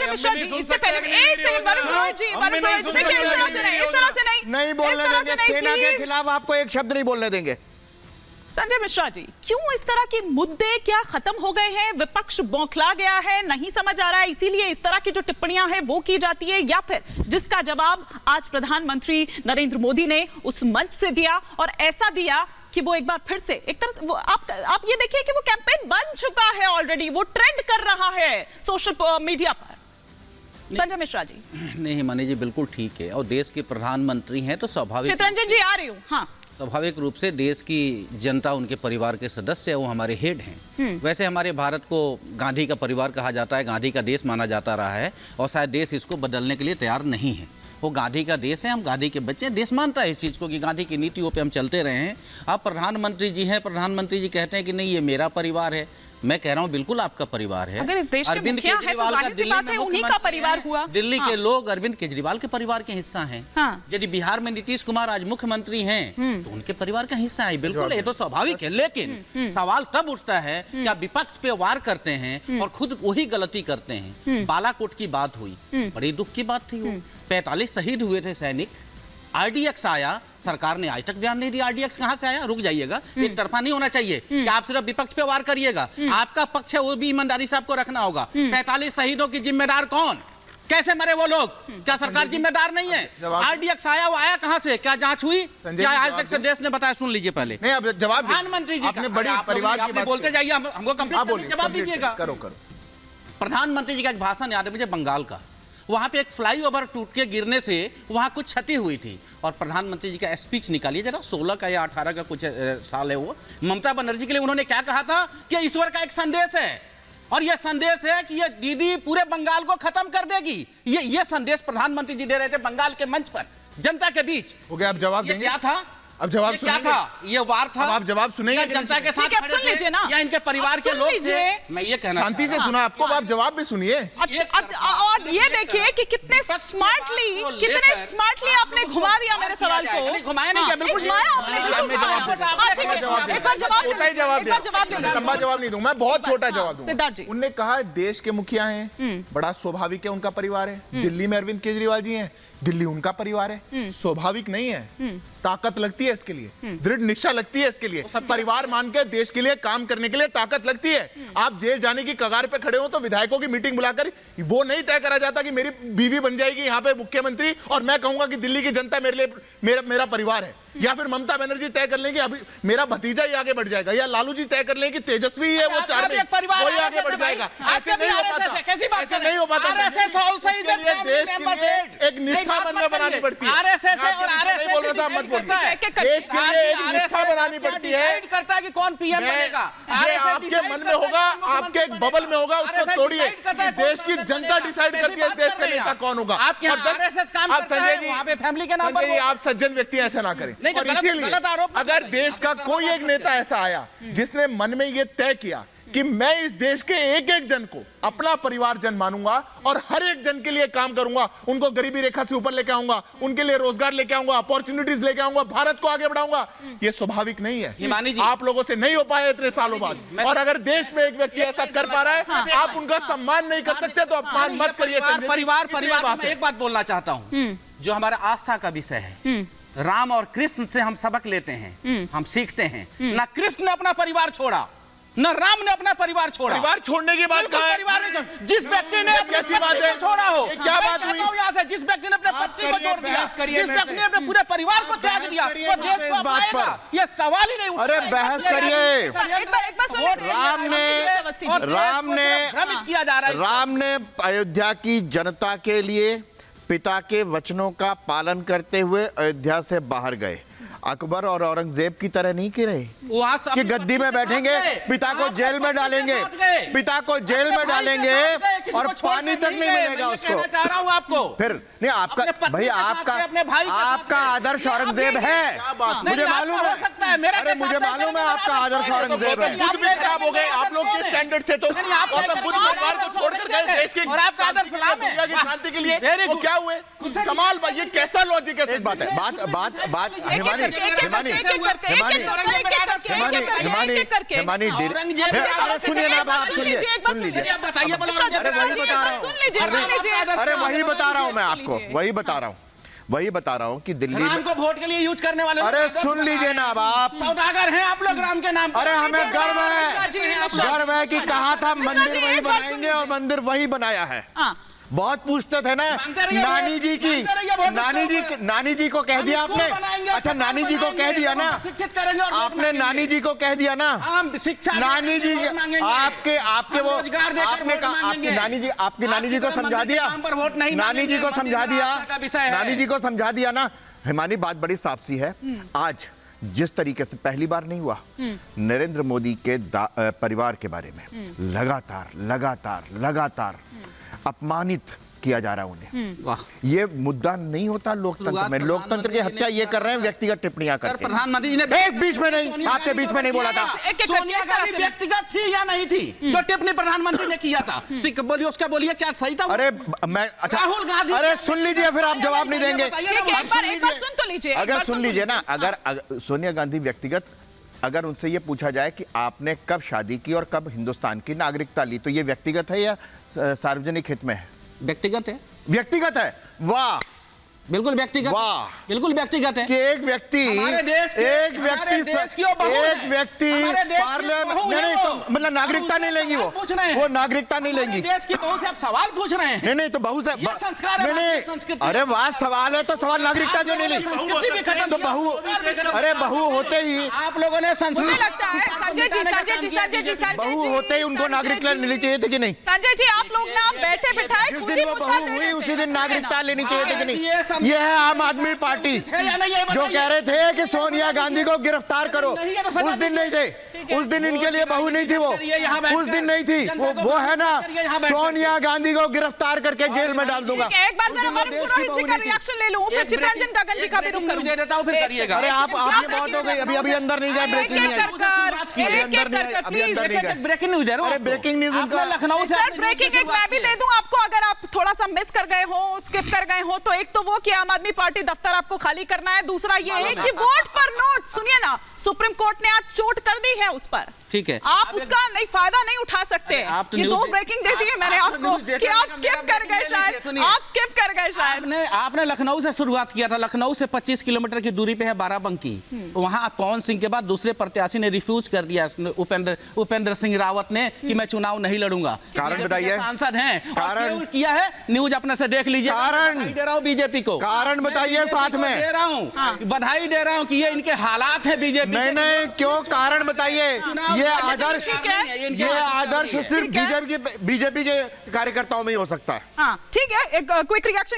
संजय मिश्रा जी, इससे पहले एक सेकंड, वरुण पुरोहित जी, देखिए इस तरह से नहीं बोलने देंगे। सेना के खिलाफ आपको एक शब्द नहीं बोलने देंगे। संजय मिश्रा जी, क्यों इस तरह के मुद्दे क्या खत्म हो गए हैं? विपक्ष बौखला गया है, नहीं समझ आ रहा है, इसीलिए इस तरह की जो टिप्पणियां हैं वो की जाती है, या फिर जिसका जवाब आज प्रधानमंत्री नरेंद्र मोदी ने उस मंच से दिया, और ऐसा दिया कि वो एक बार फिर से एक तरह से आप ये देखिए कि वो कैंपेन बन चुका है ऑलरेडी, वो ट्रेंड कर रहा है सोशल मीडिया पर। संजय मिश्रा जी। नहीं हिमानी जी, बिल्कुल ठीक है, और देश के प्रधानमंत्री हैं तो स्वाभाविक, चित्रंजन जी आ रही हूँ, हाँ, स्वाभाविक रूप से देश की जनता उनके परिवार के सदस्य है, वो हमारे हेड हैं। वैसे हमारे भारत को गांधी का परिवार कहा जाता है, गांधी का देश माना जाता रहा है, और शायद देश इसको बदलने के लिए तैयार नहीं है। वो गांधी का देश है, हम गांधी के बच्चे हैं, देश मानता है इस चीज़ को कि गांधी की नीतियों पे हम चलते रहे हैं। अब प्रधानमंत्री जी हैं, प्रधानमंत्री जी कहते हैं कि नहीं ये मेरा परिवार है। मैं कह रहा हूँ बिल्कुल आपका परिवार है। अगर इस देश के अरविंद मुखिया है तो जाहिर सी बात है उन्हीं का परिवार हुआ। दिल्ली के लोग अरविंद केजरीवाल के परिवार के हिस्सा हैं। हाँ। यदि बिहार में नीतीश कुमार आज मुख्यमंत्री हैं तो उनके परिवार का हिस्सा है, बिल्कुल, ये तो स्वाभाविक है। लेकिन सवाल तब उठता है कि आप विपक्ष पे वार करते हैं और खुद वही गलती करते हैं। बालाकोट की बात हुई, बड़ी दुख की बात थी वो, 45 शहीद हुए थे सैनिक। आरडीएक्स आया, सरकार ने आज तक बयान नहीं दिया आरडीएक्स कहां से आया। रुक जाइएगा, एक तरफा नहीं होना चाहिए कि आप सिर्फ विपक्ष पे वार करिएगा। आपका पक्ष है वो भी ईमानदारी से आपको रखना होगा। 45 शहीदों की जिम्मेदार कौन, कैसे मरे वो लोग, क्या सरकार जिम्मेदार नहीं है? आरडीएक्स आया, वो आया कहां से, क्या जांच हुई, क्या आज तक से देश ने बताया? सुन लीजिए पहले। नहीं, अब जवाब प्रधानमंत्री जी आपने बड़ी परिवार की बात बोलते जाइए, हमको कंप्लीट जवाब दीजिएगा। करो। प्रधानमंत्री जी का एक भाषण याद है मुझे बंगाल का, वहां पे एक फ्लाईओवर टूट के गिरने से वहां कुछ क्षति हुई थी, और प्रधानमंत्री जी का स्पीच निकालिए जरा, 16 का या 18 का कुछ साल है वो। ममता बनर्जी के लिए उन्होंने क्या कहा था कि ईश्वर का एक संदेश है, और यह संदेश है कि ये दीदी पूरे बंगाल को खत्म कर देगी। ये संदेश प्रधानमंत्री जी दे रहे थे बंगाल के मंच पर जनता के बीच। हो गया, अब जवाब देंगे? क्या था? अब जवाब क्या था? ये वार था। आप जवाब सुनेंगे? जनता के साथ खड़े थे या इनके परिवार के लोग थे? मैं ये कहना शांति से सुना आपको, आप जवाब भी सुनिए। और ये देखिए कि कितने स्मार्टली आपने घुमा दिया मेरे सवाल को। घुमाया नहीं, बिल्कुल लंबा जवाब नहीं दूंगा, मैं बहुत छोटा जवाब दूंगा। सिद्धार्थ जी, उनने कहा देश के मुखिया हैं, बड़ा स्वाभाविक है उनका परिवार है। दिल्ली में अरविंद केजरीवाल जी हैं, दिल्ली उनका परिवार है। स्वाभाविक नहीं है, ताकत लगती है इसके लिए, दृढ़ निष्ठा लगती है इसके लिए, परिवार मान के देश के लिए काम करने के लिए ताकत लगती है। आप जेल जाने की कगार पे खड़े हो तो विधायकों की मीटिंग बुलाकर वो नहीं तय करा जाता कि मेरी बीवी बन जाएगी यहाँ पे मुख्यमंत्री और मैं कहूंगा कि दिल्ली की जनता मेरे लिए मेरा परिवार है, या फिर ममता बनर्जी तय कर लेंगे अभी मेरा भतीजा ही आगे बढ़ जाएगा, या लालू जी तय कर लेंगे कि तेजस्वी है वो चार में वही आगे बढ़ जाएगा। ऐसे नहीं हो पाता, ऐसे नहीं हो पाता। देश के लिए एक निष्ठा बनानी पड़ती है। बोल रहा था मत बोलिए, देश के लिए एक निष्ठा बनानी पड़ती है। करता है कि कौन पीएम बनेगा, आपके मन में होगा, आपके एक बबल में होगा, उसको तोड़िए। देश की जनता डिसाइड करती है देश का नेता कौन होगा। आप संजय जी वहां पे फैमिली के नाम पर, आप सज्जन व्यक्ति ऐसा ना करें। और इसीलिए अगर देश का कोई एक नेता ऐसा आया जिसने मन में ये तय किया कि मैं इस देश के एक एक जन को अपना परिवारजन मानूंगा और हर एक जन के लिए काम करूंगा, उनको गरीबी रेखा से ऊपर लेके आऊंगा, उनके लिए रोजगार लेके आऊंगा, अपॉर्चुनिटीज लेके आऊंगा, भारत को आगे बढ़ाऊंगा, ये स्वाभाविक नहीं है। आप लोगों से नहीं हो पाया इतने सालों बाद, और अगर देश में एक व्यक्ति ऐसा कर पा रहा है, आप उनका सम्मान नहीं कर सकते तो अपमान मत करिए। परिवार में एक बात बोलना चाहता हूं, जो हमारा आस्था का विषय है, राम और कृष्ण से हम सबक लेते हैं, हम सीखते हैं। ना कृष्ण ने अपना परिवार छोड़ा, न राम ने अपना परिवार छोड़ा। परिवार छोड़ने की बात कहाँ है? परिवार ने जिस व्यक्ति ने कैसी बात है छोड़ा हो, क्या बात हुई यहाँ से, जिस व्यक्ति ने अपने पत्नी को छोड़ दिया, जिस व्यक्ति ने अपने पूरे परिवार को त्याग दिया, वो देश को अपनाएगा, ये सवाल ही नहीं उठता। अरे बहस करिए। राम ने अयोध्या की जनता के लिए पिता के वचनों का पालन करते हुए अयोध्या से बाहर गए। अकबर और औरंगजेब की तरह नहीं गिरे कि गद्दी में बैठेंगे, पिता को जेल में डालेंगे, पिता को जेल में डालेंगे और पानी तक नहीं मिलेगा उसको। चाह रहा हूं आपको फिर नहीं, आपका भाई आपका आदर्श औरंगजेब है, मुझे मालूम है। अरे मुझे मालूम है आपका आदर्श औरंगजेब है। बुद्ध भी खराब हो गए आप लोग के स्टैंडर्ड से, तो बुद्ध भगवान को छोड़कर गए देश की शांति के लिए, वो क्या हुए? कमाल, ये कैसा लॉजिक है? बात है, बात हिमानी हिमानी सुनिए ना, आप सुनिए, सुन लीजिए। अरे वही बता रहा हूँ मैं आपको, वही बता रहा हूँ कि दिल्ली राम को वोट के लिए यूज करने वाले। अरे सुन लीजिए ना, अब आप सौदागर हैं आप लोग राम के नाम। अरे हमें गर्व है कि कहा था मंदिर वही बनाएंगे और मंदिर वही बनाया है। बहुत पूछते थे ना, नानी जी को कह दिया आपने। अच्छा, नानी जी को कह दिया ना, शिक्षित करेंगे आपने नानी जी को कह दिया ना। हम शिक्षा नानी जी आपके वो आपने कहा, आपकी नानी जी को समझा दिया, नानी जी को समझा दिया, नानी जी को समझा दिया ना। हिमानी, बात बड़ी साफ सी है। आज जिस तरीके से पहली बार नहीं हुआ, नरेंद्र मोदी के परिवार के बारे में लगातार अपमानित किया जा रहा है उन्हें। ये मुद्दा नहीं होता लोकतंत्र में। लोकतंत्र की हत्या ये कर रहे हैं व्यक्तिगत टिप्पणियां करके। प्रधानमंत्री जी ने एक बीच में नहीं, आपके बीच में नहीं बोला था। सोनिया गांधी व्यक्तिगत थी या नहीं थी जो टिप्पणी प्रधानमंत्री ने किया था? बोलिए, उसका बोलिए क्या सही था? अरे मैं, अच्छा राहुल गांधी, अरे सुन लीजिए, फिर आप जवाब नहीं देंगे। एक बार सुन तो लीजिए। अगर सुन लीजिए ना, अगर सोनिया गांधी व्यक्तिगत, अगर उनसे ये पूछा जाए कि आपने कब शादी की और कब हिंदुस्तान की नागरिकता ली, तो ये व्यक्तिगत है या सार्वजनिक हित में है? व्यक्तिगत है। व्यक्तिगत है। वाह, बिल्कुल व्यक्तिगत। वाह, बिल्कुल व्यक्तिगत है कि एक व्यक्ति मतलब नागरिकता नहीं लेंगी, वो नागरिकता नहीं लेंगी। देश की बहू से आप सवाल पूछ रहे हैं? नहीं, तो बहू से संस्कार। अरे वाह, सवाल है तो सवाल नागरिकता क्यों नहीं ली? तो बहू, अरे बहू होते ही आप लोगों ने मुझे लगता है संजय जी बहू होते ही उनको नागरिकता लेनी चाहिए थी कि नहीं? संजय जी, आप लोग ना बैठे बिठाए जिस दिन वो बहू हुई उसी दिन नागरिकता लेनी चाहिए थी कि नहीं? ये है आम आदमी पार्टी जो कह रहे थे कि सोनिया गांधी को गिरफ्तार करो। उस दिन नहीं थे, उस दिन इनके लिए बहू नहीं थी, वो उस दिन नहीं थी। वो है ना, सोनिया गांधी को गिरफ्तार करके जेल में डाल दूंगा। एक बार जरा पुरोहित जी का रिएक्शन ले लूं, फिर चित्ररंजन गगन जी का भी रुख करूं। दे देता हूं, फिर करिएगा। अरे आपकी बात हो गई, अभी अंदर नहीं गए, ब्रेकिंग न्यूज है। अरे ब्रेकिंग न्यूज उनका लखनऊ से। सर ब्रेकिंग एक मैं भी दे दूं आपको, अगर आप थोड़ा सा मिस कर गए हो, स्किप कर गए हो, तो एक तो वो कि आम आदमी पार्टी दफ्तर आपको खाली करना है, दूसरा ये है कि वोट पर नोट। सुनिए ना, सुप्रीम कोर्ट ने आज चोट कर दी है उस पर। ठीक है, आप उसका नहीं फायदा नहीं उठा सकते। ये दो ब्रेकिंग दे दी है मैंने आपको कि आप स्किप कर गए शायद, आप स्किप कर गए शायद। आपने लखनऊ से शुरुआत किया था। लखनऊ से 25 किलोमीटर की दूरी पे है बाराबंकी। वहां पवन सिंह के बाद दूसरे प्रत्याशी ने रिफ्यूज कर दिया, उपेंद्र सिंह रावत ने, कि मैं चुनाव नहीं लड़ूंगा। कारण बताइए। सांसद हैं, कारण किया है, न्यूज अपने से देख लीजिए। कारण दे रहा हूँ बीजेपी को, कारण बताइए साथ में। दे रहा हूँ, बधाई दे रहा हूँ कि ये इनके हालात है बीजेपी। नहीं, क्यों कारण बताइए। ये आदर्श सिर्फ बीजेपी के कार्यकर्ताओं में ही हो सकता है। हाँ ठीक है, एक क्विक रिएक्शन।